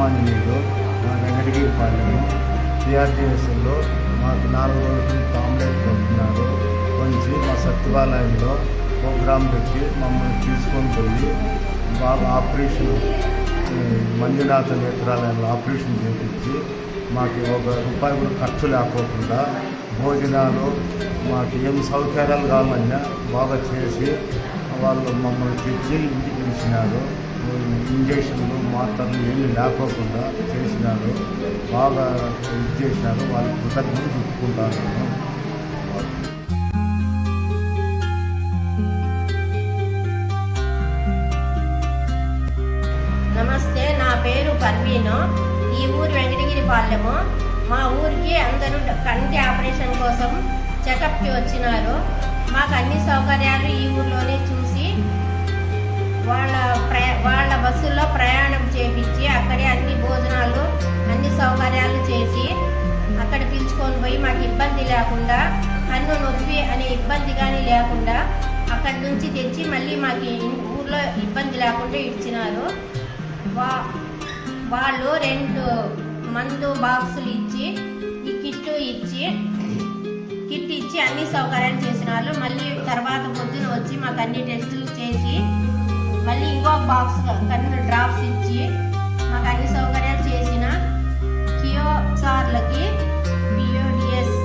రామాంజనేయులు, మా వెంకటగిరిపాలెము సిఆర్టీఎస్లో మాకు 4 రోజులు కాంప్లైంట్ కొడుతున్నారు. కొంచెం మా సత్యవాలయంలో ప్రోగ్రాం పెట్టి మమ్మల్ని తీసుకొని పోయి బాగా ఆపరేషన్ మంజునాథ నేత్రాలయంలో ఆపరేషన్ చేయించి మాకు ₹1 కూడా ఖర్చు లేకోకుండా భోజనాలు మాకు ఏం సౌకర్యాలు కావాలన్నా బాగా చేసి వాళ్ళు మమ్మల్ని తెచ్చి ఇంటికి పిలిచినారు. ఇంజక్షన్లు మాత్రలు ఏమీ లేకోకుండా చేసినారు. బాగా ఇది చేసినారు. వాళ్ళకి కృతజ్ఞతలు చెప్పుకుంటాను. నమస్తే, నా పేరు పర్వీను. ఈ ఊరు వెంకటగిరిపాలెము. మా ఊరికి అందరూ కంటి ఆపరేషన్ కోసం చెకప్కి వచ్చినారు. మాకు అన్ని సౌకర్యాలు ఈ ఊర్లోనే చూసి వాళ్ళ బస్సుల్లో ప్రయాణం చేపించి అక్కడే అన్ని భోజనాలు అన్ని సౌకర్యాలు చేసి అక్కడ పిలుచుకొని పోయి మాకు ఇబ్బంది లేకుండా, కన్ను నొప్పి అనే ఇబ్బంది కానీ లేకుండా అక్కడి నుంచి తెచ్చి మళ్ళీ మాకు ఊర్లో ఇబ్బంది లేకుండా ఇచ్చినారు. వాళ్ళు 2 మందు బాక్సులు ఇచ్చి ఈ కిట్ ఇచ్చి అన్ని సౌకర్యాలు చేసిన వాళ్ళు. మళ్ళీ తర్వాత పొద్దున వచ్చి మాకు అన్ని టెస్టులు చేసి మళ్ళీ ఇంకొక బాక్స్ కన్ను డ్రాప్స్ ఇచ్చి మాకు అన్ని సౌకర్యాలు చేసిన కియో సార్లకి, పిఓడిఎస్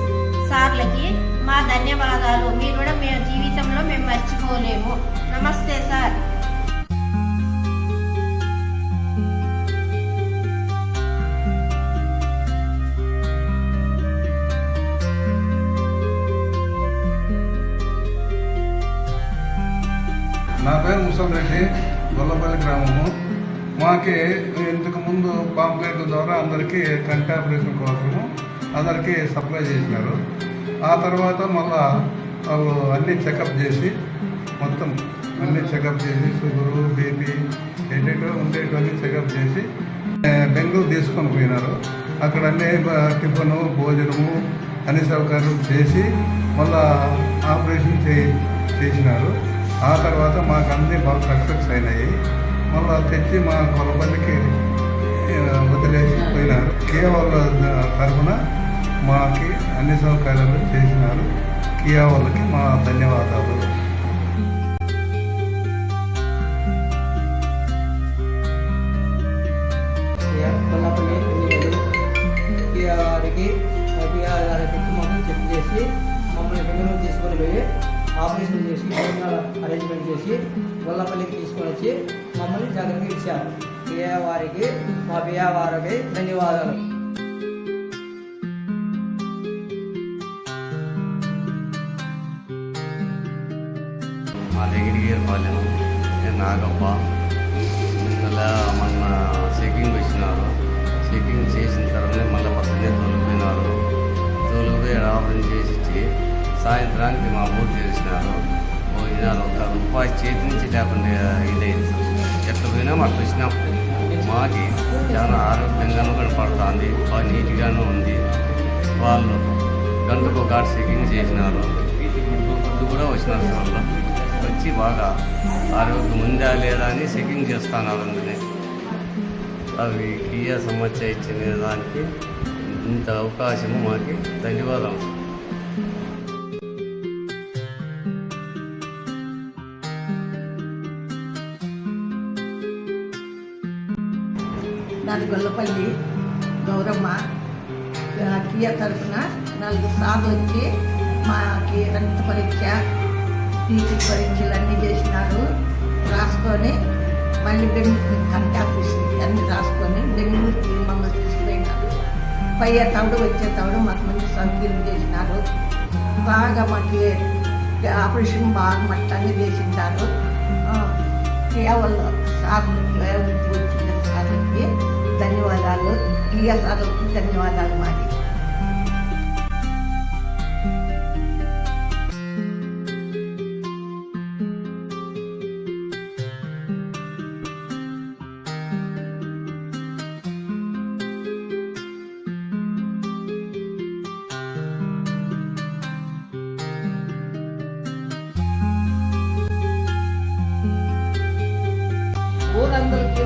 సార్లకి మా ధన్యవాదాలు. మీరు కూడా మేము జీవితంలో మేము మర్చిపోలేము. నమస్తే సార్. నా పేరు ముసలిరెడ్డి, గొల్లపల్లి గ్రామము. మాకి ఇంతకు ముందు పాంప్లెట్ల ద్వారా అందరికీ కంటి ఆపరేషన్ కోసము అందరికీ సప్లై చేసినారు. ఆ తర్వాత మళ్ళా వాళ్ళు అన్నీ చెకప్ చేసి మొత్తం అన్నీ చెకప్ చేసి షుగరు, బీపీ ఏంటంటే ఉండేటివన్నీ చెకప్ చేసి బెంగళూరు తీసుకొని పోయినారు. అక్కడ అన్నీ టిఫను, భోజనము అన్ని సౌకర్యాలు చేసి మళ్ళా ఆపరేషన్ చేసినారు. ఆ తర్వాత మాకు అన్నీ బాగా సక్సెస్ అయినాయి. మళ్ళీ తెచ్చి మా కొలపల్లికి వదిలేసి పోయినారు. కియా వాళ్ళ తరఫున మాకి అన్ని సౌకర్యాలు చేసినారు. కియా వాళ్ళకి మా ధన్యవాదాలు. కియా వారికి మొత్తం చెక్ చేసి మమ్మల్ని బెంగళూరు తీసుకొని పోయి ఆపరేషన్ చేసి అరేంజ్మెంట్ చేసి గొల్లపల్లికి తీసుకొని వచ్చి మమ్మల్ని జాగ్రత్తగా ఇచ్చారు. పియా వారికి మా పియా వారికి ధన్యవాదాలు. మా వెంకటగిరిపాలెం, నేను నాగప్ప. ఇలా మొన్న చెకింగ్ వచ్చినారు. చెకింగ్ చేసిన తర్వాత మళ్ళీ పక్కనే తొలిపోయినారు. తొలిపోయి ఆపరేషన్ చేసి సాయంత్రానికి మా ఊరు తెలిసినారు. భోజనాలు ₹1 చేతి నుంచి లేకుండా ఇదైంది. ఎట్లా పోయినా మాకు వచ్చినాం. మాకి చాలా ఆరోగ్యంగానూ కనపడుతుంది, బాగా నీట్గానూ ఉంది. వాళ్ళు గంటకు ఒక చెకింగ్ చేసినారు. ఫుడ్ కూడా వచ్చినారు. వాళ్ళు వచ్చి బాగా ఆరోగ్యం ఉందా లేదా అని చెకింగ్ చేస్తున్నారు. అందుకనే అవి కియా సమస్య ఇచ్చిన దానికి ఇంత అవకాశము మాకు ధన్యవాదాలు. నాది గొల్లపల్లి గౌరమ్మ. కియా తరఫున 4 సార్లు వచ్చి మాకి రక్త పరీక్ష, టీచర్ పరీక్షలు అన్నీ చేసినారు. రాసుకొని మళ్ళీ బెంగళూరు కంటి ఆపరేషన్ అన్నీ రాసుకొని బెంగళూరుకి మమ్మల్ని తీసుకుపోయినారు. పోయేటప్పుడు వచ్చేటప్పుడు మాకు మంచి సౌకర్యం చేసినారు. బాగా మాకు ఆపరేషన్ బాగా మట్టంగా చేసింటారు. కేవలం సార్లకి వచ్చిన సార్లకి ధన్యవాదాలు. కియా సార్లకి ధన్యవాదాలు మాది. ఊరందరికీ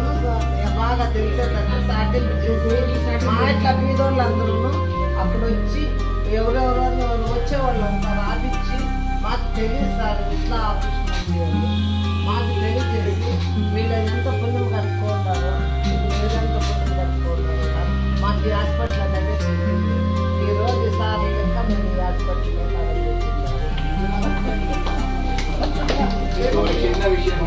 బాగా తెలిసేదంటే సాటిల్ మా ఇట్లా బీదోళ్ళందరూ అప్పుడు వచ్చి ఎవరెవరో వచ్చేవాళ్ళు ఉంటారు ఆపిచ్చి మాకు తెలియదు సార్ ఇట్లా ఆపరేషన్ ఉంది అని మాకు తెలియజేసి వీళ్ళు ఎంత పుణ్యం కట్టుకుంటారో మీరెంత పుణ్యం కట్టుకుంటారో సార్ మాకు ఈ హాస్పిటల్ అనేది తెలియదు ఈరోజు సార్ ఇంకా మేము ఈ హాస్పిటల్లో చిన్న విషయం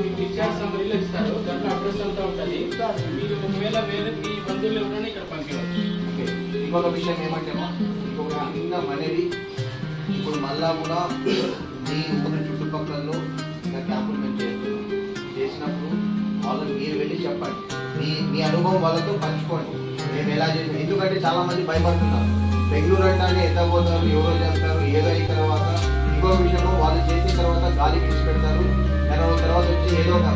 మీకు డిశ్చార్జ్ సమ్మరీలో ఇస్తారు దాంట్లో అడ్రస్ అంతా ఉంటుంది మీరు ఒకవేళ వేరే మీ బంధువులు ఎవరైనా ఇక్కడ పంపించవచ్చు. ఇంకొక విషయం ఏమంటేమో ఇంకొక చిన్న మనవి, ఇప్పుడు మళ్ళా కూడా మీ ఊరి చుట్టుపక్కలలో ఇంకా క్యాంపులు మేము చేసినప్పుడు వాళ్ళని మీరు వెళ్ళి చెప్పండి, మీ అనుభవం వాళ్ళతో పంచుకోండి మేము ఎలా చేసాం. ఎందుకంటే చాలా మంది భయపడుతున్నారు, బెంగళూరు అంటానే ఎంత పోతారు, ఎవరో చేస్తారు, ఏదో అయిన తర్వాత ఇంకో విషయంలో వాళ్ళు చేసిన తర్వాత గాలి విడిచిపెడతారు, తర్వాత వచ్చి ఏదో ఒక